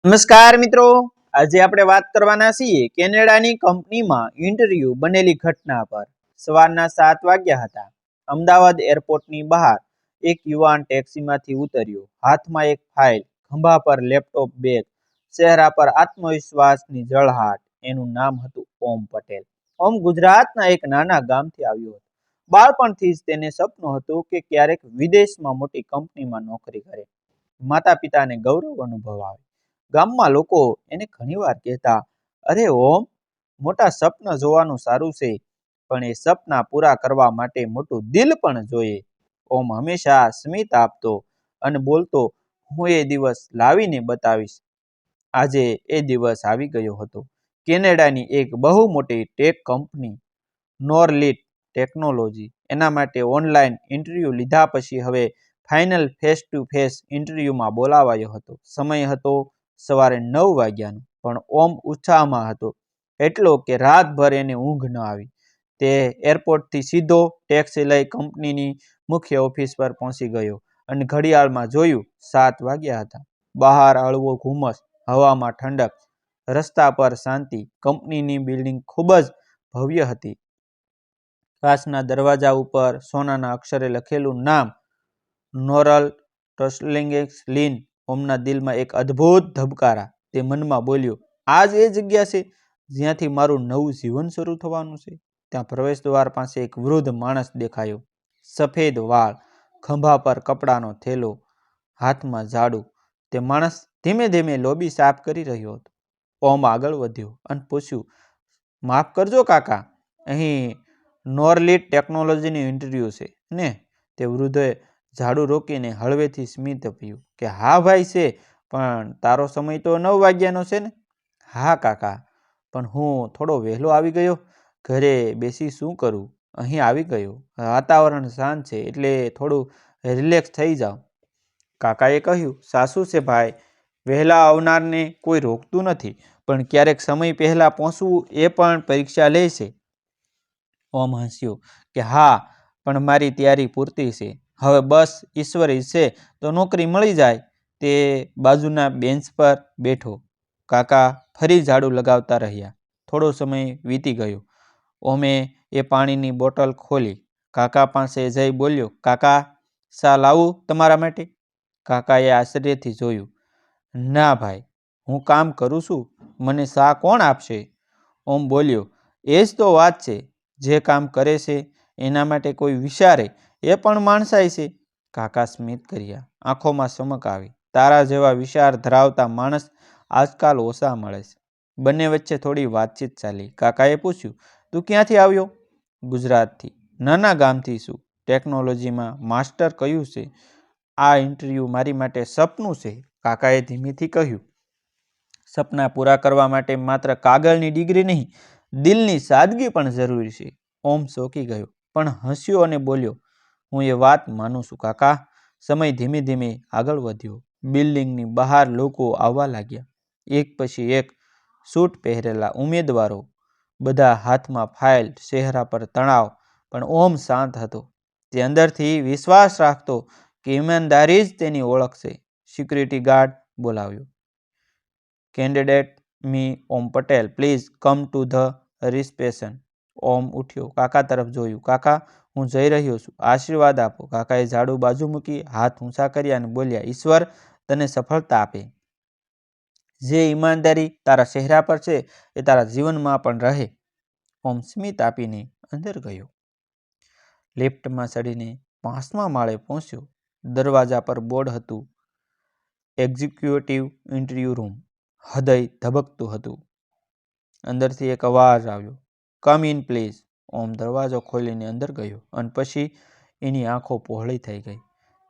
નમસ્કાર મિત્રો, આજે આપણે વાત કરવાના છીએ કેનેડાની કંપનીમાં ઇન્ટરવ્યુ બનેલી ઘટના પર। સવારના 7 વાગ્યા હતા। અમદાવાદ એરપોર્ટની બહાર એક યુવાન ટેક્સીમાંથી ઉતર્યો। હાથમાં એક ફાઇલ, ખંભા પર લેપટોપ બેગ, ચહેરા પર આત્મવિશ્વાસની ઝળહાટ। એનું નામ હતું ઓમ પટેલ। ઓમ ગુજરાતના એક નાના ગામથી આવ્યો હતો। બાળપણથી જ તેને સપનું હતું કે ક્યારેક વિદેશમાં મોટી કંપનીમાં નોકરી કરે, માતા પિતાને ગૌરવ અનુભવાવે। ગામમાં લોકો એને ઘણીવાર કહેતા, અરે ઓમ, મોટા સપના જોવાનું સારું છે, પણ એ સપના પૂરા કરવા માટે મોટું દિલ પણ જોઈએ। ઓમ હંમેશા સ્મિત આપતો અને બોલતો, હું એ દિવસ લાવીને બતાવીશ। આજે એ દિવસ આવી ગયો હતો। કેનેડાની એક બહુ મોટી ટેક કંપની નોરલિટ ટેકનોલોજી એના માટે ઓનલાઈન ઇન્ટરવ્યૂ લીધા પછી હવે ફાઇનલ ફેસ ટુ ફેસ ઇન્ટરવ્યૂમાં બોલાવાયો હતો। સમય હતો સવારે 9 વાગ્યાનો, પણ ઓમ ઉત્સાહમાં હતો એટલો કે રાતભર એને ઊંઘ ન આવી। તે એરપોર્ટથી સીધો ટેક્સી લઈ કંપનીની મુખ્ય ઓફિસ પર પહોંચી ગયો અને ઘડિયાળમાં જોયું 7 વાગ્યા હતા। બહાર હળવો ધુમ્મસ, હવામાં ઠંડક, રસ્તા પર શાંતિ। કંપનીની બિલ્ડિંગ ખૂબ જ ભવ્ય હતી। કાચના દરવાજા ઉપર સોનાના અક્ષરે લખેલું નામ નોરલ ટસ્લિંગ્સ-લિન। ઓમના દિલમાં એક અદ્ભુત ધબકારા। તે મનમાં બોલ્યો, આજ એ જગ્યા છે જ્યાંથી મારું નવું જીવન શરૂ થવાનું છે। ત્યાં પ્રવેશદ્વાર પાસે એક વૃદ્ધ માણસ દેખાયો। સફેદ વાળ, ખભા પર કપડાનો થેલો, હાથમાં ઝાડુ। તે માણસ ધીમે ધીમે લોબી સાફ કરી રહ્યો હતો। ઓમ આગળ વધ્યો અને પૂછ્યું, માફ કરજો કાકા, અહીં નોરલિટ ટેકનોલોજીનું ઇન્ટરવ્યૂ છે ને? તે વૃદ્ધે ઝાડુ રોકીને હળવેથી સ્મિત આપ્યું કે હા ભાઈ છે, પણ તારો સમય તો 9 વાગ્યાનો છે ને? હા કાકા, પણ હું થોડો વહેલો આવી ગયો, ઘરે બેસી શું કરું, અહીં આવી ગયો, વાતાવરણ શાંત છે એટલે થોડું રિલેક્સ થઈ જાઉં। કાકાએ કહ્યું, સાસુ છે ભાઈ, વહેલા આવનારને કોઈ રોકતું નથી, પણ ક્યારેક સમય પહેલા પહોંચવું એ પણ પરીક્ષા લે છે। ઓમ હસ્યો કે હા, પણ મારી તૈયારી પૂરતી છે, હવે બસ ઈશ્વર ઈચ્છે તો નોકરી મળી જાય। તે બાજુના બેન્ચ પર બેઠો। કાકા ફરી ઝાડુ લગાવતા રહ્યા। થોડો સમય વીતી ગયો। ઓમે એ પાણીની બોટલ ખોલી, કાકા પાસે જઈ બોલ્યો, કાકા, શા લાવું તમારા માટે? કાકાએ આશ્ચર્યથી જોયું। ના ભાઈ, હું કામ કરું છું, મને શા કોણ આપશે? ઓમ બોલ્યો, એ જ તો વાત છે, જે કામ કરે છે એના માટે કોઈ વિચારે એ પણ માણસાઈ છે। કાકા સ્મિત કર્યા, આંખોમાં ચમક આવી। તારા જેવા વિચાર ધરાવતા માણસ આજકાલ ઓછા મળે છે। બંને વચ્ચે થોડી વાતચીત ચાલી। કાકાએ પૂછ્યું, તું ક્યાંથી આવ્યો? ગુજરાતથી, નાના ગામથી છું, ટેકનોલોજીમાં માસ્ટર કર્યું છે। આ ઇન્ટરવ્યૂ મારી માટે સપનું છે, કાકાએ ધીમેથી કહ્યું। સપના પૂરા કરવા માટે માત્ર કાગળની ડિગ્રી નહીં, દિલની સાદગી પણ જરૂરી છે। ઓમ ચોંકી ગયો, પણ હસ્યો અને બોલ્યો, હું એ વાત માનું છું કાકા। સમય ધીમે ધીમે આગળ વધ્યો। બિલ્ડિંગની બહાર લોકો આવવા લાગ્યા, એક પછી એક સૂટ પહેરેલા ઉમેદવારો, બધા હાથમાં ફાઇલ, ચહેરા પર તણાવ, પણ ઓમ શાંત હતો। તે અંદરથી વિશ્વાસ રાખતો કે ઈમાનદારી જ તેની ઓળખ છે। સિક્યુરિટી ગાર્ડ બોલાવ્યો। Candidate Mr Om Patel, please come to the reception. Om ઉઠ્યો, કાકા તરફ જોયું। કાકા, હું જઈ રહ્યો છું, આશીર્વાદ આપો। કાકાએ ઝાડુ બાજુ મૂકી, હાથ ઊંચા કર્યા અને બોલ્યા, ઈશ્વર તને સફળતા આપે। જે ઈમાનદારી તારા ચહેરા પર છે એ તારા જીવનમાં પણ રહે। ઓમ સ્મિત આપીને અંદર ગયો। લિફ્ટમાં ચડીને 5મા માળે પહોંચ્યો। દરવાજા પર બોર્ડ હતું, એક્ઝિક્યુટિવ ઇન્ટરવ્યૂ રૂમ। હૃદય ધબકતું હતું। અંદરથી એક અવાજ આવ્યો, કમ ઇન પ્લીઝ। ઓમ દરવાજો ખોલીને અંદર ગયો અને પછી એની આંખો પહોળી થઈ ગઈ।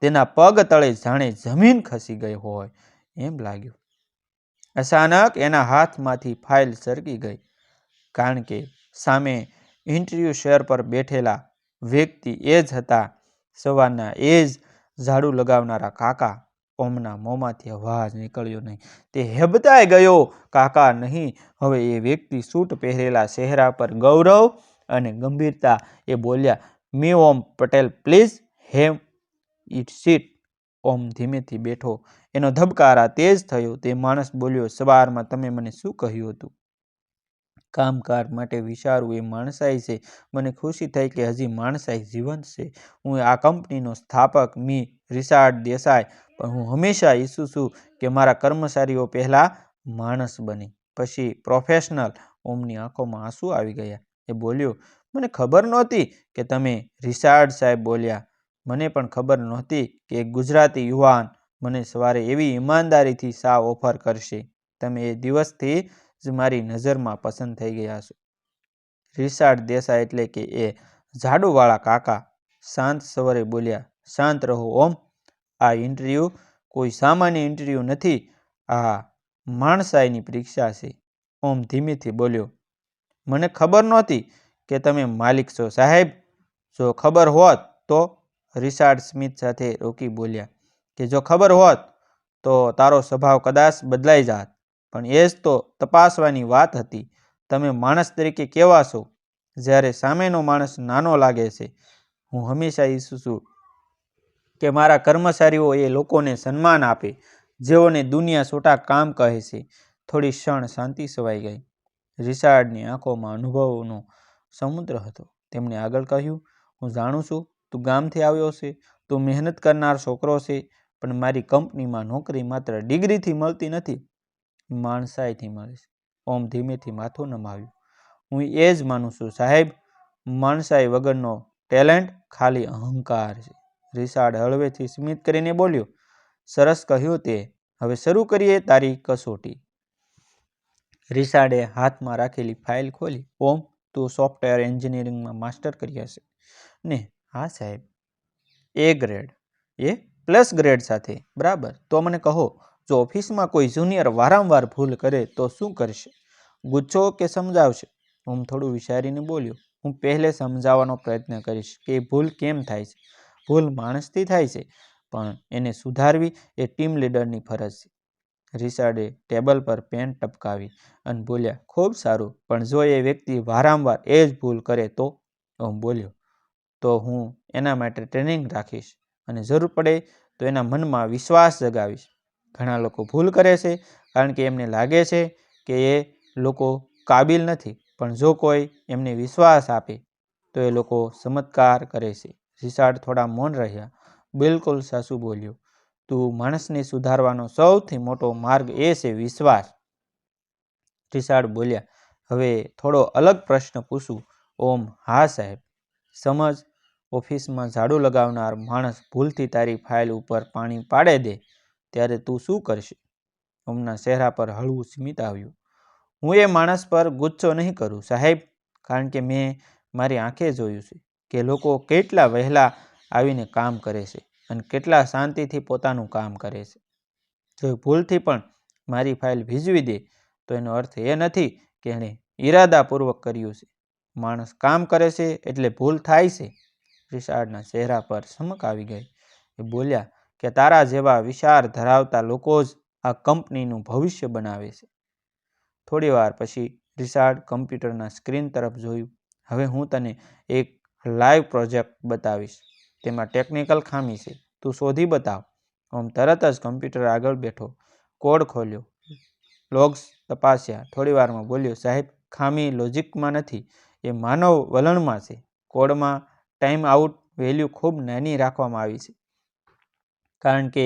તેના પગ તળે જાણે જમીન ખસી ગઈ હોય એમ લાગ્યું। અચાનક એના હાથમાંથી ફાઇલ સરકી ગઈ, કારણ કે સામે ઇન્ટરવ્યૂ ચેર પર બેઠેલા વ્યક્તિ એ જ હતા, સવારના એ જ ઝાડુ લગાવનારા કાકા। ઓમના મોંમાંથી અવાજ નીકળ્યો નહીં, તે હેબતાઈ ગયો, કાકા નહીં, હવે એ વ્યક્તિ સૂટ પહેરેલા, ચહેરા પર ગૌરવ અને ગંભીરતા। એ બોલ્યા, Mr Om Patel, please have it seat. Om ધીમેથી બેઠો. એનો ધબકારા તેજ થયો. તે માણસ બોલ્યો, સવારમાં તમે મને શું કહ્યું હતું? કામકાજ માટે વિચારવું એ માણસાઈ છે. મને ખુશી થઈ કે હજી માણસાઈ જીવંત છે. હું આ કંપનીનો સ્થાપક મી રિચાર્ડ દેસાઈ, પણ હું હંમેશા ઈચ્છું છું કે મારા કર્મચારીઓ પહેલાં માણસ બને, પછી પ્રોફેશનલ. ઓમની આંખોમાં આંસુ આવી ગયા. એ બોલ્યો, મને ખબર નહોતી કે તમે. રિચાર્ડ સાહેબ બોલ્યા, મને પણ ખબર નહોતી કે એક ગુજરાતી યુવાન મને સવારે એવી ઈમાનદારીથી શા ઓફર કરશે. તમે એ દિવસથી જ મારી નજરમાં પસંદ થઈ ગયા છો. રિચાર્ડ દેસાઈ એટલે કે એ ઝાડુવાળા કાકા શાંત સ્વરે બોલ્યા, શાંત રહો ઓમ. આ ઇન્ટરવ્યૂ કોઈ સામાન્ય ઇન્ટરવ્યૂ નથી. આ માણસાઈની પરીક્ષા છે. ઓમ ધીમેથી બોલ્યો, મને ખબર નહોતી કે તમે માલિક છો સાહેબ. જો ખબર હોત તો. રિચાર્ડ સ્મિથ સાથે રોકી બોલ્યા કે જો ખબર હોત તો તારો સ્વભાવ કદાચ બદલાઈ જાત. પણ એ જ તો તપાસવાની વાત હતી. તમે માણસ તરીકે કેવા છો જ્યારે સામેનો માણસ નાનો લાગે છે. હું હંમેશા ઈચ્છું છું કે મારા કર્મચારીઓ એ લોકોને સન્માન આપે જેઓને દુનિયા છોટા કામ કહે છે. થોડી ક્ષણ શાંતિ છવાઈ ગઈ. રિચાર્ડની આંખોમાં અનુભવનો સમુદ્ર હતો. તેમણે આગળ કહ્યું, હું જાણું છું તું ગામથી આવ્યો છે, તું મહેનત કરનાર છોકરો છે, પણ મારી કંપનીમાં નોકરી માત્ર ડિગ્રીથી મળતી નથી, માણસાઈથી મળે છે. ઓમ ધીમેથી માથું નમાવ્યું. હું એ જ માનું છું સાહેબ. માણસાઈ વગરનો ટેલેન્ટ ખાલી અહંકાર છે. રિચાર્ડ હળવેથી સ્મિત કરીને બોલ્યો, સરસ કહ્યું તે. હવે શરૂ કરીએ તારી કસોટી. રિચાર્ડે હાથમાં રાખેલી ફાઇલ ખોલી. ઓમ, તું સોફ્ટવેર એન્જિનિયરિંગમાં માસ્ટર કર્યા છે ને? હા સાહેબ. એ ગ્રેડ? એ પ્લસ ગ્રેડ સાથે? બરાબર. તો મને કહો, જો ઓફિસમાં કોઈ જુનિયર વારંવાર ભૂલ કરે તો શું કરશે? ગુસ્સો કે સમજાવશે? ઓમ થોડું વિચારીને બોલ્યો, હું પહેલે સમજાવવાનો પ્રયત્ન કરીશ કે ભૂલ કેમ થાય છે. ભૂલ માણસથી થાય છે, પણ એને સુધારવી એ ટીમ લીડરની ફરજ છે. રિચાર્ડે ટેબલ પર પેન ટપકાવી અને બોલ્યા, ખૂબ સારું, પણ જો એ વ્યક્તિ વારંવાર એ જ ભૂલ કરે તો? ઓમ બોલ્યો, તો હું એના માટે ટ્રેનિંગ રાખીશ અને જરૂર પડે તો એના મનમાં વિશ્વાસ જગાવીશ. ઘણા લોકો ભૂલ કરે છે કારણ કે એમને લાગે છે કે એ લોકો કાબિલ નથી, પણ જો કોઈ એમને વિશ્વાસ આપે તો એ લોકો ચમત્કાર કરે છે. રિચાર્ડ થોડા મૌન રહ્યા. બિલકુલ સાચું બોલ્યો. તું માણસને સુધારવાનો સૌથી મોટો માર્ગ એ છે વિશ્વાસ. રિચાર્ડ બોલ્યા, હવે થોડો અલગ પ્રશ્ન પૂછું? ઓમ, હા સાહેબ. સમજ, ઓફિસમાં ઝાડુ લગાવનાર માણસ ભૂલથી તારી ફાઇલ ઉપર પાણી પાડે દે, ત્યારે તું શું કરશે? ઓમના ચહેરા પર હળવું સ્મિત આવ્યું. હું એ માણસ પર ગુસ્સો નહીં કરું સાહેબ, કારણ કે મેં મારી આંખે જોયું છે કે લોકો કેટલા વહેલા આવીને કામ કરે છે અને કેટલા શાંતિથી પોતાનું કામ કરે છે. જો ભૂલથી પણ મારી ફાઇલ ભીજવી દે તો એનો અર્થ એ નથી કે એણે ઈરાદાપૂર્વક કર્યું છે. માણસ કામ કરે છે એટલે ભૂલ થાય છે. રિચાર્ડના ચહેરા પર ચમક આવી ગઈ. એ બોલ્યા કે તારા જેવા વિચાર ધરાવતા લોકો જ આ કંપનીનું ભવિષ્ય બનાવે છે. થોડી વાર પછી રિચાર્ડ કમ્પ્યુટરના સ્ક્રીન તરફ જોયું. હવે હું તને એક લાઈવ પ્રોજેક્ટ બતાવીશ. તેમાં ટેકનિકલ ખામી છે. તું શોધી બતાવ. ઓમ તરત જ કમ્પ્યુટર આગળ બેઠો. કોડ ખોલ્યો, લોગ્સ તપાસ્યા. થોડી વારમાં બોલ્યો, સાહેબ, ખામી લોજિકમાં નથી, એ માનવ વલણમાં છે. કોડમાં ટાઈમ આઉટ વેલ્યુ ખૂબ નાની રાખવામાં આવી છે, કારણ કે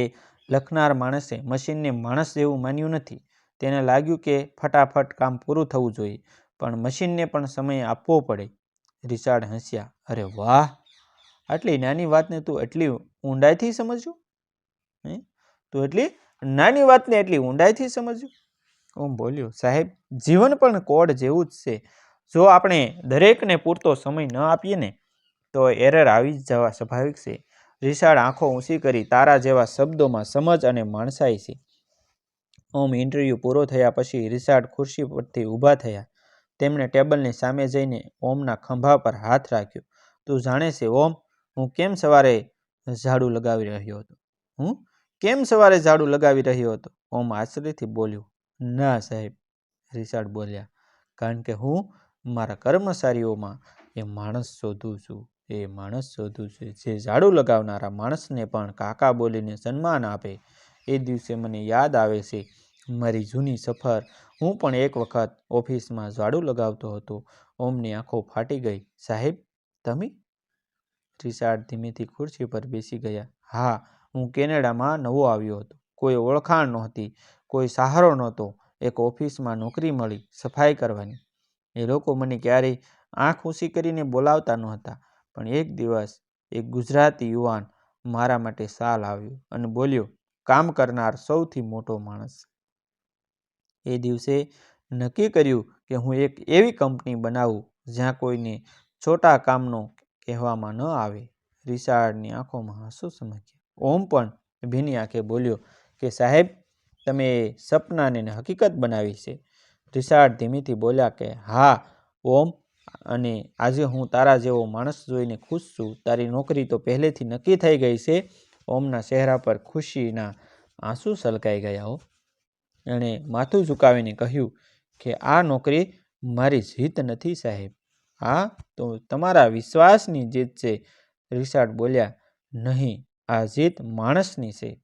લખનાર માણસે મશીનને માણસ જેવું માન્યું નથી. તેને લાગ્યું કે ફટાફટ કામ પૂરું થવું જોઈએ, પણ મશીનને પણ સમય આપવો પડે. રિચાર્ડ હસ્યા. અરે વાહ, આટલી નાની વાતને તું એટલી ઊંડાઈથી સમજ્યો? તું એટલી નાની વાતને એટલી ઊંડાઈથી સમજ્યો? ઓમ બોલ્યો, સાહેબ, જીવન પણ કોડ જેવું જ છે. જો આપણે દરેકને પૂરતો સમય ન આપીએ ને તો એરર આવી જ જવા સ્વાભાવિક છે. રિચાર્ડ આંખો ઊંચી કરી. તારા જેવા શબ્દોમાં સમજ અને માણસાઈ છે. ઓમ ઇન્ટરવ્યૂ પૂરો થયા પછી રિચાર્ડ ખુરશી પરથી ઊભા થયા. તેમણે ટેબલની સામે જઈને ઓમના ખભા પર હાથ રાખ્યો. તું જાણે છે ઓમ, હું કેમ સવારે ઝાડુ લગાવી રહ્યો હતો? હું કેમ સવારે ઝાડુ લગાવી રહ્યો હતો? ઓમ આશ્ચર્યથી બોલ્યો. ના સાહેબ, રિચાર્ડ બોલ્યા, કારણ કે હું મારા કર્મચારીઓમાં એ માણસ શોધું છું. એ માણસ શોધું છે જે ઝાડુ લગાવનારા માણસને પણ કાકા બોલીને સન્માન આપે. એ દિવસે મને યાદ આવે છે મારી જૂની સફર. હું પણ એક વખત ઓફિસમાં ઝાડુ લગાવતો હતો. ઓમની આંખો ફાટી ગઈ. સાહેબ, તમે? રિચાર્ડ ધીમેથી ખુરશી પર બેસી ગયા. હા, હું કેનેડામાં નવો આવ્યો હતો. કોઈ ઓળખાણ નહોતી, કોઈ સહારો નહોતો. એક ઓફિસમાં નોકરી મળી, સફાઈ કરવાની. એ લોકો મને ક્યારેય આંખ ઊંચી કરીને બોલાવતા નહોતા. પણ એક દિવસ એક ગુજરાતી યુવાન મારા માટે શાલ આવ્યો અને બોલ્યો, કામ કરનાર સૌથી મોટો માણસ. એ દિવસે નક્કી કર્યું કે હું એક એવી કંપની બનાવું જ્યાં કોઈને છોટા કામનો કહેવામાં ન આવે. રિચાર્ડની આંખોમાં આંસુ ચમક્યા. ઓમ પણ ભીની આંખે બોલ્યો કે સાહેબ, તમે એ સપનાને હકીકત બનાવી છે. રિચાર્ડ ધીમેથી બોલ્યા કે હા ઓમ, અને આજે હું તારા જેવો માણસ જોઈને ખુશ છું. તારી નોકરી તો પહેલેથી નક્કી થઈ ગઈ છે. ઓમના ચહેરા પર ખુશીના આંસુ છલકાઈ ગયા. એણે માથું ઝુકાવીને કહ્યું કે આ નોકરી મારી જીત નથી સાહેબ, આ તો તમારા વિશ્વાસની જીત છે. રિચાર્ડ બોલ્યા, નહીં, આ જીત માણસની છે.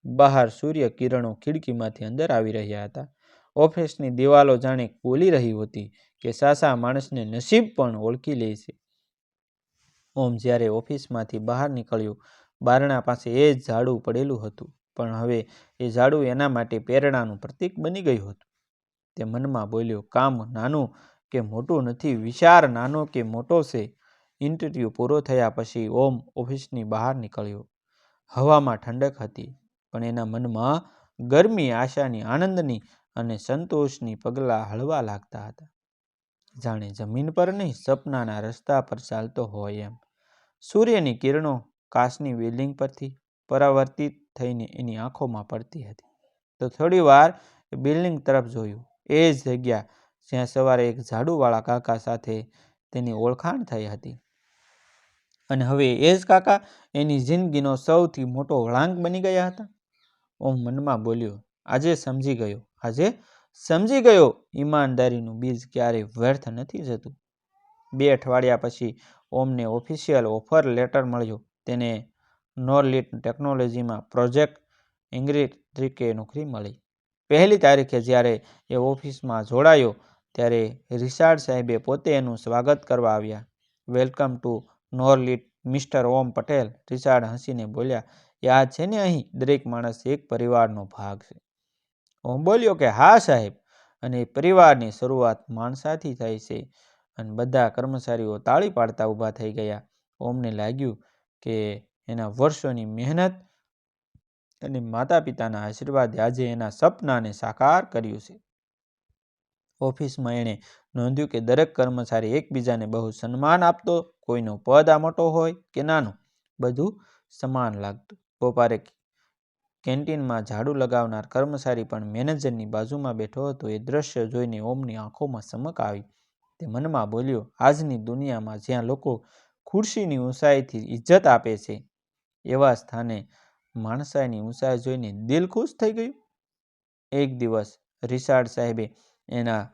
બહાર સૂર્ય કિરણો ખિડકીમાંથી અંદર આવી રહ્યા હતા. ઓફિસની દિવાલો જાણે બોલી રહી હતી કે સાચા માણસને નસીબ પણ ઓળખી લે છે. ઓમ જ્યારે ઓફિસમાંથી બહાર નીકળ્યો, બારણા પાસે એ જ ઝાડુ પડેલું હતું. પણ હવે એ ઝાડુ એના માટે પ્રેરણાનું પ્રતીક બની ગયું હતું. તે મનમાં બોલ્યો, કામ નાનું કે મોટું નથી, વિચાર નાનો કે મોટો છે. ઇન્ટરવ્યૂ પૂરો થયા પછી ઓમ ઓફિસની બહાર નીકળ્યો. હવામાં ઠંડક હતી, પણ એના મનમાં ગરમી, આશાની, આનંદની અને સંતોષની પગલાં હળવા લાગતા હતા. જાણે જમીન પર નહીં, સપનાના રસ્તા પર ચાલતો હોય એમ. સૂર્યની કિરણો કાચની બિલ્ડિંગ પરથી પરાવર્તિત થઈને એની આંખોમાં પડતી હતી. તો થોડી વાર એ બિલ્ડિંગ તરફ જોયું. એ જ જગ્યા જ્યાં સવારે એક ઝાડુવાળા કાકા સાથે તેની ઓળખાણ થઈ હતી. અને હવે એ જ કાકા એની જિંદગીનો સૌથી મોટો વળાંક બની ગયા હતા. ઓમ મનમાં બોલ્યો, આજે સમજી ગયો, ઈમાનદારીનું બીજ ક્યારેય વ્યર્થ નથી જતું. 2 અઠવાડિયા પછી ઓમને ઓફિશિયલ ઓફર લેટર મળ્યો. તેને નોરલિટ ટેકનોલોજીમાં પ્રોજેક્ટ એન્જિનિયર તરીકે નોકરી મળી. પહેલી તારીખે જ્યારે એ ઓફિસમાં જોડાયો ત્યારે રિચાર્ડ સાહેબે પોતે એનું સ્વાગત કરવા આવ્યા. Welcome to Norlit mister Om Patel. Richard હસીને બોલ્યા, યાદ છે ને, અહીં દરેક માણસ એક પરિવારનો ભાગ છે. ઓમ બોલ્યો કે હા સાહેબ, અને પરિવારની શરૂઆત માણસાથી થાય છે. અને બધા કર્મચારીઓ તાળી પાડતા ઊભા થઈ ગયા. ઓમને લાગ્યું કે એના વર્ષોની મહેનત અને માતા પિતાના આશીર્વાદે આજે એના સપનાને સાકાર કર્યું છે. ઓફિસમાં એણે નોંધ્યું કે દરેક કર્મચારી એકબીજાને બહુ સન્માન આપતો. કોઈનો પદ આ મોટો હોય કે નાનો, બધું સમાન લાગતું. બપોરે કેન્ટીનમાં ઝાડુ લગાવનાર કર્મચારી પણ મેનેજરની બાજુમાં બેઠો હતો. એ દ્રશ્ય જોઈને ઓમની આંખોમાં ચમક આવી. તે મનમાં બોલ્યો, આજની દુનિયામાં જ્યાં લોકો ખુરશીની ઊંચાઈથી ઇજ્જત આપે છે, એવા સ્થાને માણસાઈની ઊંચાઈ જોઈને દિલ ખુશ થઈ ગયું. એક દિવસ રિચાર્ડ સાહેબે એના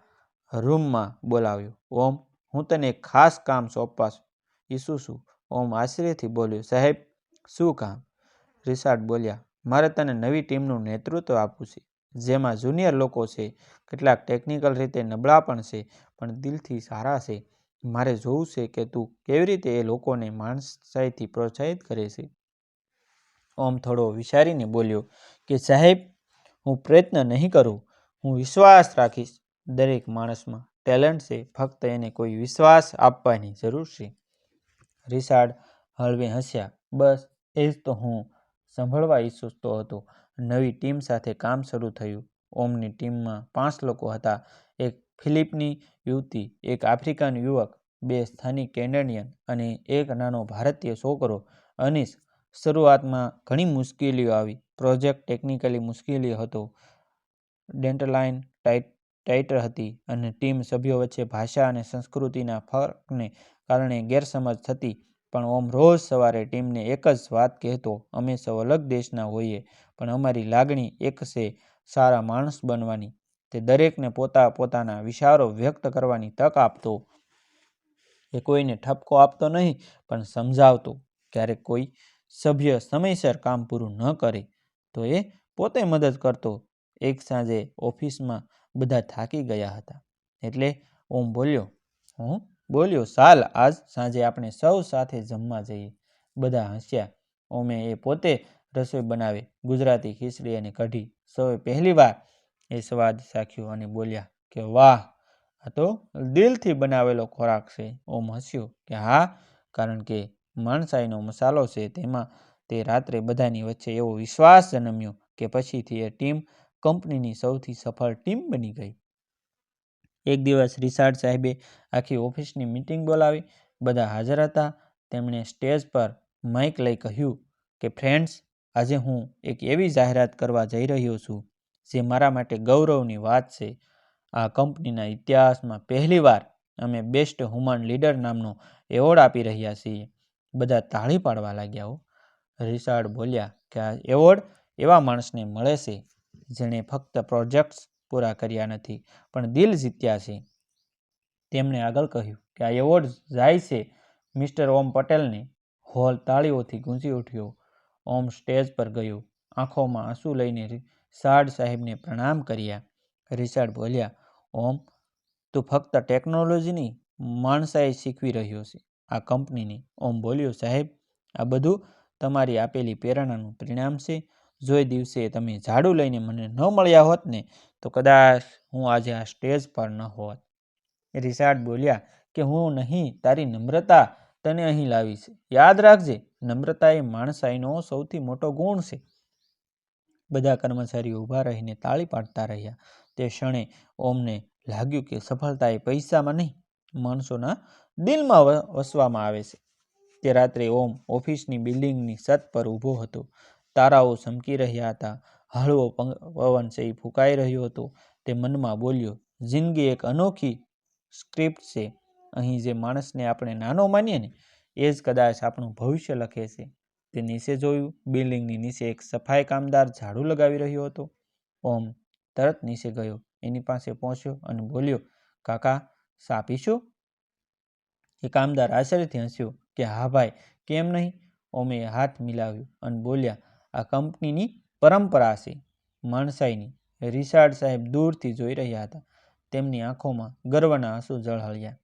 રૂમમાં બોલાવ્યો. ઓમ, હું તને એક ખાસ કામ સોંપવા ઈચ્છું છું. ઓમ આશ્ચર્યથી બોલ્યો, સાહેબ, શું કામ? રિચાર્ડ બોલ્યા, મારે તને નવી ટીમનું નેતૃત્વ આપવું છે, જેમાં જુનિયર લોકો છે, કેટલાક ટેકનિકલ રીતે નબળા પણ છે, પણ દિલથી સારા છે. મારે જોવું છે કે તું કેવી રીતે એ લોકોને માણસાઈથી પ્રોત્સાહિત કરે છે. ઓમ થોડો વિચારીને બોલ્યો કે સાહેબ, હું પ્રયત્ન નહીં કરું, હું વિશ્વાસ રાખીશ. દરેક માણસમાં ટેલેન્ટ છે, ફક્ત એને કોઈ વિશ્વાસ આપવાની જરૂર છે. રિચાર્ડ હળવે હસ્યા. બસ એ જ તો હું સાંભળવા ઈચ્છતો હતો. નવી ટીમ સાથે કામ શરૂ થયું. ઓમની ટીમમાં 5 લોકો હતા. એક ફિલિપીની યુવતી, એક આફ્રિકન યુવક, 2 સ્થાનિક કેનેડિયન અને એક નાનો ભારતીય છોકરો, અનીશ. શરૂઆતમાં ઘણી મુશ્કેલીઓ આવી. પ્રોજેક્ટ ટેકનિકલી મુશ્કેલ હતો, ડેડલાઇન ટાઈટ હતી અને ટીમ સભ્યો વચ્ચે ભાષા અને સંસ્કૃતિના ફરકને કારણે ગેરસમજ થતી. પણ ઓમ રોજ સવારે ટીમને એક જ વાત કહેતો, અમે સૌ અલગ દેશના હોઈએ, પણ અમારી લાગણી એક છે, સારા માણસ બનવાની. તે દરેકને પોતાના વિચારો વ્યક્ત કરવાની તક આપતો. એ કોઈને ઠપકો આપતો નહીં, પણ સમજાવતો. ક્યારેક કોઈ સભ્ય સમયસર કામ પૂરું ન કરે તો એ પોતે મદદ કરતો. એક સાંજે ઓફિસમાં બધા થાકી ગયા હતા એટલે ઓમ બોલ્યો, ચાલ આજ સાંજે આપણે સૌ સાથે જમવા જઈએ. બધા હસ્યા. ઓમે એ પોતે રસોઈ બનાવે, ગુજરાતી ખીચડી અને કઢી. સૌએ પહેલી વાર એ સ્વાદ ચાખ્યો અને બોલ્યા કે વાહ, આ તો દિલથી બનાવેલો ખોરાક છે. ઓમ હસ્યો કે હા, કારણ કે માણસાઈનો મસાલો છે. તેમાં તે રાત્રે બધાની વચ્ચે એવો વિશ્વાસ જન્મ્યો કે પછીથી એ ટીમ કંપનીની સૌથી સફળ ટીમ બની ગઈ. એક દિવસ રિચાર્ડ સાહેબે આખી ઓફિસની મીટિંગ બોલાવી. બધા હાજર હતા. તેમણે સ્ટેજ પર માઇક લઈ કહ્યું કે ફ્રેન્ડ્સ, આજે હું એક એવી જાહેરાત કરવા જઈ રહ્યો છું જે મારા માટે ગૌરવની વાત છે. આ કંપનીના ઇતિહાસમાં પહેલીવાર અમે બેસ્ટ હ્યુમન લીડર નામનો એવોર્ડ આપી રહ્યા છીએ. બધા તાળી પાડવા લાગ્યા. રિચાર્ડ બોલ્યા કે આ એવોર્ડ એવા માણસને મળે છે જેણે ફક્ત પ્રોજેક્ટ્સ પૂરા કર્યા નથી પણ દિલ જીત્યા છે. તેમણે આગળ કહ્યું કે આ એવોર્ડ જાય છે મિસ્ટર ઓમ પટેલને. હોલ તાળીઓથી ગૂંજી ઉઠ્યો. ઓમ સ્ટેજ પર ગયો. આંખોમાં આંસુ લઈને રિચાર્ડ સાહેબને પ્રણામ કર્યા. રિચાર્ડ બોલ્યા, ઓમ, તું ફક્ત ટેકનોલોજીની માણસાઈ શીખવી રહ્યો છે, આ કંપનીની. ઓમ બોલ્યો, સાહેબ, આ બધું તમારી આપેલી પ્રેરણાનું પરિણામ છે. જો એ દિવસે તમે ઝાડુ લઈને મને ન મળ્યા હોત ને તો કદાચ હું આજે આ સ્ટેજ પર ન હોત. રિચાર્ડ બોલ્યા કે હું નહીં, તારી નમ્રતા તને અહીં લાવી છે. યાદ રાખજે, નમ્રતા એ માણસાઈનો સૌથી મોટો ગુણ છે. બધા કર્મચારીઓ ઊભા રહીને તાળી પાડતા રહ્યા. તે ક્ષણે ઓમને લાગ્યું કે સફળતા એ પૈસામાં નહીં, માણસોના દિલમાં વસવામાં આવે છે. તે રાત્રે ઓમ ઓફિસની બિલ્ડિંગની છત પર ઊભો હતો. તારાઓ ચમકી રહ્યા હતા. હળવો પવન ફૂંકાઈ રહ્યો હતો. તે મનમાં બોલ્યો, જિંદગી એક અનોખી સ્ક્રિપ્ટ છે. અહીં જે માણસને આપણે નાનો માનીએ ને એ જ કદાચ આપણું ભવિષ્ય લખે છે. તે નીચે જોયું. બિલ્ડિંગની નીચે એક સફાઈ કામદાર ઝાડુ લગાવી રહ્યો હતો. ઓમ તરત નીચે ગયો, એની પાસે પહોંચ્યો અને બોલ્યો, કાકા, ચા પીશો? એ કામદાર આશ્ચર્યથી હસ્યો કે હા ભાઈ, કેમ નહીં. ઓમે હાથ મિલાવ્યો અને બોલ્યા, આ કંપનીની પરંપરા છે, માણસાઈની. રિચાર્ડ સાહેબ દૂરથી જોઈ રહ્યા હતા. તેમની આંખોમાં ગર્વના આંસુ ઝળહળ્યા.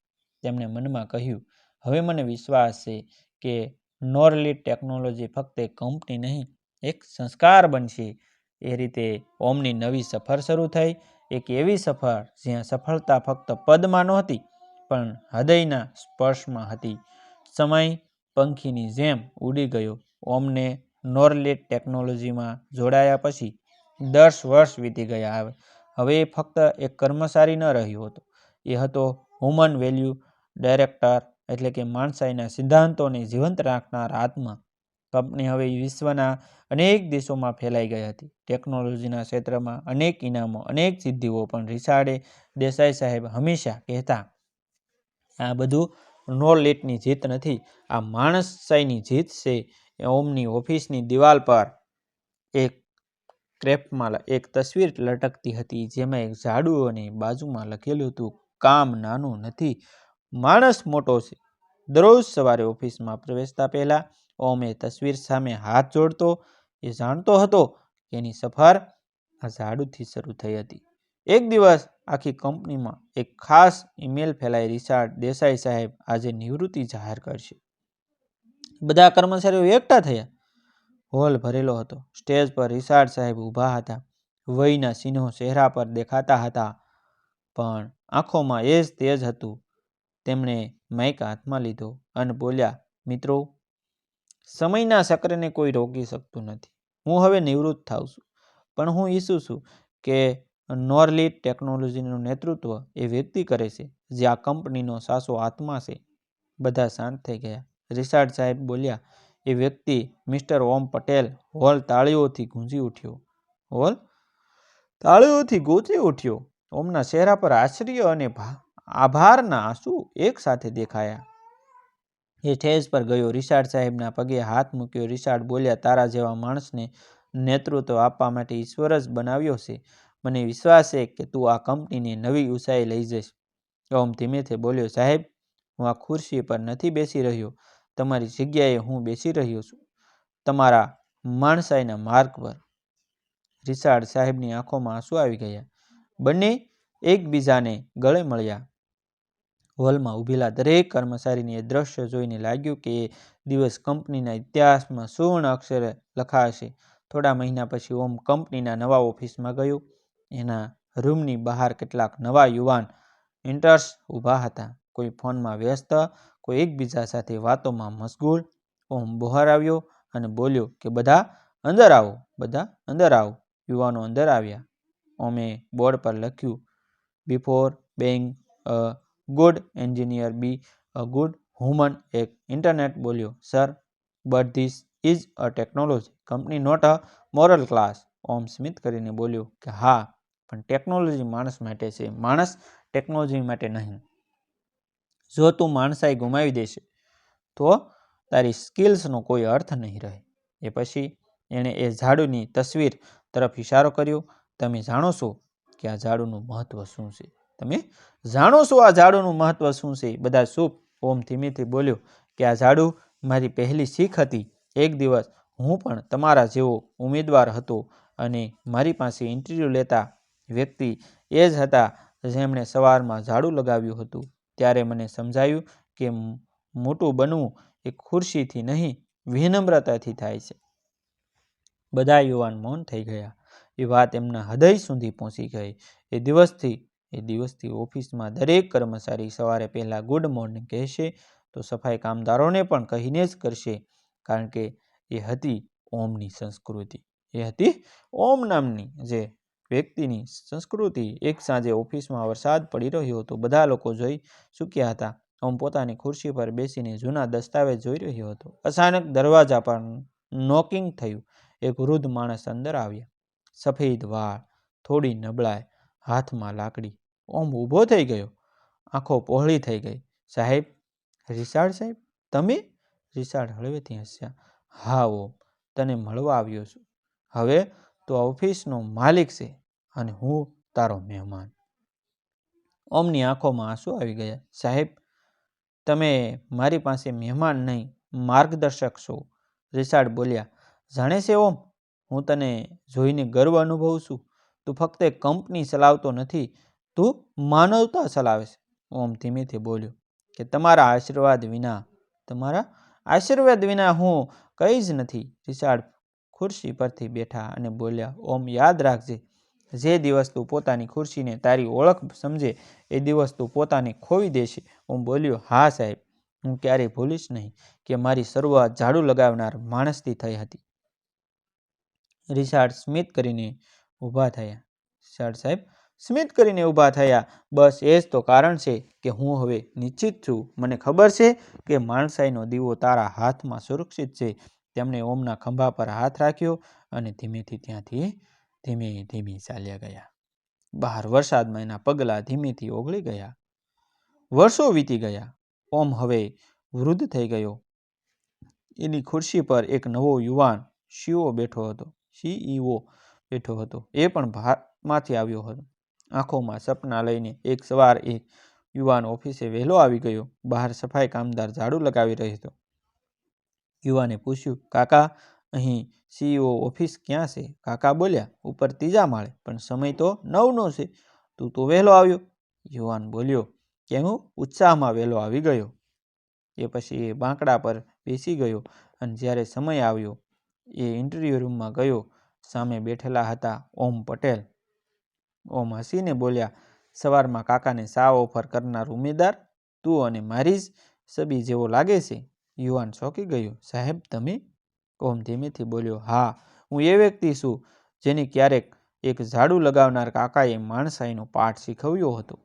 તેમણે મનમાં કહ્યું, હવે મને વિશ્વાસ છે કે નોરલીડ ટેકનોલોજી ફક્ત એક કંપની નહીં, એક સંસ્કાર બનશે. એ રીતે ઓમની નવી સફર શરૂ થઈ. એક એવી સફર જ્યાં સફળતા ફક્ત પદમાં નહોતી પણ હૃદયના સ્પર્શમાં હતી. સમય પંખીની જેમ ઉડી ગયો. ઓમને નોરલીડ ટેકનોલોજીમાં જોડાયા પછી 10 વર્ષ વીતી ગયા. હવે એ ફક્ત એક કર્મચારી ન રહ્યો હતો, એ હતો હ્યુમન વેલ્યુ ડાયરેક્ટર, એટલે કે માણસાઈના સિદ્ધાંતોને જીવંત રાખનાર આત્મા. કંપની હવે વિશ્વના અનેક દેશોમાં ફેલાઈ ગઈ હતી. ટેકનોલોજીના ક્ષેત્રમાં અનેક ઇનામો, અનેક સિદ્ધિઓ. પણ રિચાર્ડ દેસાઈ સાહેબ હંમેશા કહેતા, આ બધું નોરલીડની જીત નથી, આ માણસાઈની જીત છે. ઓમની ઓફિસની દિવાલ પર એક ક્રેફમાં એક તસવીર લટકતી હતી જેમાં એક ઝાડુ અને બાજુમાં લખેલું હતું, કામ નાનું નથી, માણસ મોટો છે. દરરોજ સવારે ઓફિસમાં પ્રવેશતા પહેલા ઓમ એ તસવીર સામે હાથ જોડતો. એ જાણતો હતો કે એની સફર આ ઝાડુથી શરૂ થઈ હતી. એક દિવસ આખી કંપનીમાં એક ખાસ ઈમેલ ફેલાઈ, રિચાર્ડ દેસાઈ સાહેબ આજે નિવૃત્તિ જાહેર કરશે. બધા કર્મચારીઓ એકઠા થયા. હોલ ભરેલો હતો. સ્ટેજ પર રિચાર્ડ સાહેબ ઊભા હતા. વયના ચિહ્નો ચહેરા પર દેખાતા હતા પણ આંખોમાં એ જ તેજ હતું. તેમણે માઇક હાથમાં લીધો અને બોલ્યા, મિત્રો, સમયના ચક્રને કોઈ રોકી શકતું નથી. હું હવે નિવૃત્ત થાઉં છું, પણ હું ઈચ્છું છું કે નોરલીડ ટેકનોલોજીનું નેતૃત્વ એ વ્યક્તિ કરે છે જે આ કંપનીનો સાચો આત્મા છે. બધા શાંત થઈ ગયા. રિચાર્ડ સાહેબ બોલ્યા, એ વ્યક્તિ મિસ્ટર ઓમ પટેલ. હોલ તાળીઓથી ગૂંજી ઉઠ્યો. ઓમના ચહેરા પર આશ્ચર્ય અને આભારના આંસુ એક સાથે દેખાયા. એ સ્ટેજ પર ગયો, રિચાર્ડ સાહેબના પગે હાથ મૂક્યો. રિચાર્ડ બોલ્યા, તારા જેવા માણસને નેતૃત્વ આપવા માટે ઈશ્વર જ બનાવ્યો છે. મને વિશ્વાસ છે કે તું આ કંપનીને નવી ઊંચાઈ લઈ જઈશ. ઓમ ધીમેથી બોલ્યો, સાહેબ, હું આ ખુરશી પર નથી બેસી રહ્યો, તમારી જગ્યાએ હું બેસી રહ્યો છું, તમારા માણસાઈના માર્ગ પર. રિચાર્ડ સાહેબની આંખોમાં આંસુ આવી ગયા. બંને એકબીજાને ગળે મળ્યા. હોલમાં ઊભેલા દરેક કર્મચારીને એ દ્રશ્ય જોઈને લાગ્યું કે એ દિવસ કંપનીના ઇતિહાસમાં સુવર્ણ અક્ષરે લખાશે. થોડા મહિના પછી ઓમ કંપનીના નવા ઓફિસમાં ગયો. એના રૂમની બહાર કેટલાક નવા યુવાન ઇન્ટર્સ ઊભા હતા. કોઈ ફોનમાં વ્યસ્ત, કોઈ એકબીજા સાથે વાતોમાં મશગુલ. ઓમ બહાર આવ્યો અને બોલ્યો કે બધા અંદર આવો, બધા અંદર આવો. યુવાનો અંદર આવ્યા. ઓમે બોર્ડ પર લખ્યું, before being a good engineer, be a good human. એક ઇન્ટરનેટ બોલ્યો, sir, but this is a technology company, not a moral class. Om સ્મિત કરીને બોલ્યો કે હા, પણ ટેકનોલોજી માણસ માટે છે, માણસ ટેકનોલોજી માટે નહીં. જો તું માણસાઈ ગુમાવી દેશે તો તારી સ્કિલ્સનો કોઈ અર્થ નહીં રહે. એ પછી એણે એ ઝાડુની તસવીર તરફ ઇશારો કર્યો. તમે જાણો છો કે આ ઝાડુનું મહત્વ શું છે? તમે જાણો છો આ ઝાડુનું મહત્વ શું છે? બધા ચૂપ. ઓમ ધીમેથી બોલ્યો કે આ ઝાડુ મારી પહેલી શીખ હતી. એક દિવસ હું પણ તમારા જેવો ઉમેદવાર હતો અને મારી પાસે ઇન્ટરવ્યૂ લેતા વ્યક્તિ એ જ હતા જેમણે સવારમાં ઝાડુ લગાવ્યું હતું. ત્યારે મને સમજાયું કે મોટું બનવું એ ખુરશીથી નહીં, વિનમ્રતાથી થાય છે. બધા યુવાન મૌન થઈ ગયા. એ વાત એમના હૃદય સુધી પહોંચી ગઈ. એ દિવસથી ઓફિસમાં દરેક કર્મચારી સવારે પહેલા ગુડ મોર્નિંગ કહેશે તો સફાઈ કામદારોને પણ કહીને જ કરશે, કારણ કે એ હતી ઓમની સંસ્કૃતિ. એ હતી ઓમ નામની જે વ્યક્તિની સંસ્કૃતિ. એક સાંજે ઓફિસમાં વરસાદ પડી રહ્યો હતો. બધા લોકો જોઈ ચૂક્યા હતા. ઓમ પોતાની ખુરશી પર બેસીને જૂના દસ્તાવેજ જોઈ રહ્યો હતો. અચાનક દરવાજા પર નોકિંગ થયું. એક વૃદ્ધ માણસ અંદર આવ્યા. સફેદ વાળ, થોડી નબળાઈ, હાથમાં લાકડી. ઓમ ઊભો થઈ ગયો. આંખો પહોળી થઈ ગઈ. સાહેબ, રિચાર્ડ સાહેબ, તમે? રિચાર્ડ હળવેથી હસ્યા. હા ઓમ, તને મળવા આવ્યો છું. હવે તો આ ઓફિસનો માલિક છે અને હું તારો મહેમાન. ઓમની આંખોમાં આંસુ આવી ગયા. સાહેબ, તમે મારી પાસે મહેમાન નહીં, માર્ગદર્શક છો. રિચાર્ડ બોલ્યા. જાણે છે ઓમ, હું તને જોઈને ગર્વ અનુભવું છું. તું ફક્ત એક કંપની ચલાવતો નથી, તું માનવતા ચલાવે છે. ઓમ ધીમેથી બોલ્યો કે તમારા આશીર્વાદ વિના હું કંઈ જ નથી. રિચાર્ડ ખુરશી પરથી બેઠા અને બોલ્યા, ઓમ, યાદ રાખજે, જે દિવસ તું પોતાની ખુરશીને તારી ઓળખ સમજે એ દિવસ તું પોતાને ખોવી દેશે. ઓમ બોલ્યો, હા સાહેબ, હું ક્યારેય ભૂલીશ નહીં કે મારી શરૂઆત ઝાડુ લગાવનાર માણસથી થઈ હતી. રિચાર્ડ સ્મિત કરીને ઊભા થયા. રિચાર્ડ સાહેબ સ્મિત કરીને ઊભા થયા. બસ એ જ તો કારણ છે કે હું હવે નિશ્ચિત છું. મને ખબર છે કે માણસાઈનો દીવો તારા હાથમાં સુરક્ષિત છે. તેમણે ઓમના ખભા પર હાથ રાખ્યો અને ધીમેથી ત્યાંથી ધીમે ચાલ્યા ગયા. બહાર વરસાદમાં એના પગલાં ધીમેથી ઓગળી ગયા. વર્ષો વીતી ગયા. ઓમ હવે વૃદ્ધ થઈ ગયો. એની ખુરશી પર એક નવો યુવાન સીઈઓ બેઠો હતો. એ પણ બહારમાંથી આવ્યો હતો, આંખોમાં સપના લઈને. એક સવાર એક યુવાન ઓફિસે વહેલો આવી ગયો. બહાર સફાઈ કામદાર ઝાડુ લગાવી રહ્યો હતો. યુવાને પૂછ્યું, કાકા, અહીં સીઈઓ ઓફિસ ક્યાં છે? કાકા બોલ્યા, ઉપર ત્રીજા માળે, પણ સમય તો 9નો છે. તું તો વહેલો આવ્યો. યુવાન બોલ્યો કે હું ઉત્સાહમાં વહેલો આવી ગયો. એ પછી એ બાંકડા પર બેસી ગયો અને જ્યારે સમય આવ્યો એ ઇન્ટરવ્યૂ રૂમમાં ગયો. સામે બેઠેલા હતા ઓમ પટેલ. ઓમ હસીને બોલ્યા, સવારમાં કાકાને ચા ઓફર કરનાર ઉમેદવાર તું અને મારી જ છબી જેવો લાગે છે. યુવાન ચોંકી ગયો. સાહેબ, તમે? ઓમ ધીમેથી બોલ્યો, હા, હું એ વ્યક્તિ છું જેને ક્યારેક એક ઝાડુ લગાવનાર કાકાએ માણસાઈનો પાઠ શીખવ્યો હતો.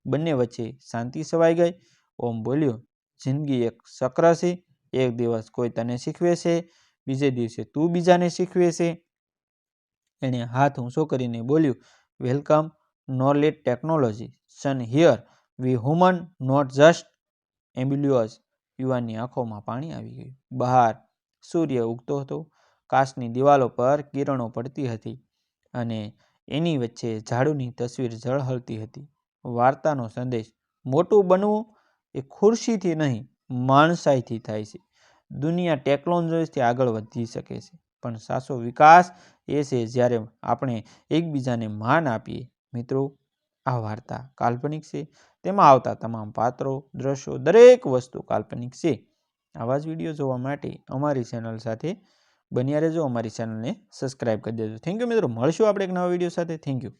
બંને વચ્ચે શાંતિ છવાઈ ગઈ. ઓમ બોલ્યો, જિંદગી એક ચક્ર છે. એક દિવસ કોઈ તને શીખવે છે, બીજે દિવસે તું બીજાને શીખવે છે. એણે હાથ ઊંચો કરીને બોલ્યું, welcome knowledge technology son here we human, not just ambulance. યુવાનની આંખોમાં પાણી આવી ગયું. બહાર સૂર્ય ઉગતો હતો. કાચની દિવાલો પર કિરણો પડતી હતી અને એની વચ્ચે ઝાડુની તસવીર ઝળહળતી હતી. વાર્તાનો સંદેશ, મોટું બનવું એ ખુરશીથી નહીં, માણસાઈથી થાય છે. દુનિયા ટેકનોલોજીથી આગળ વધી શકે છે, પણ સાચો વિકાસ એ છે જ્યારે આપણે એકબીજાને માન આપીએ. મિત્રો, આ વાર્તા કાલ્પનિક છે. તેમાં આવતા તમામ પાત્રો, દ્રશ્યો, દરેક વસ્તુ કાલ્પનિક છે. આવા જ વિડીયો જોવા માટે અમારી ચેનલ સાથે બન્યા રહેજો. અમારી ચેનલને સબસ્ક્રાઈબ કરી દેજો. થેન્ક યુ મિત્રો. મળશું આપણે એક નવા વિડીયો સાથે. Thank you.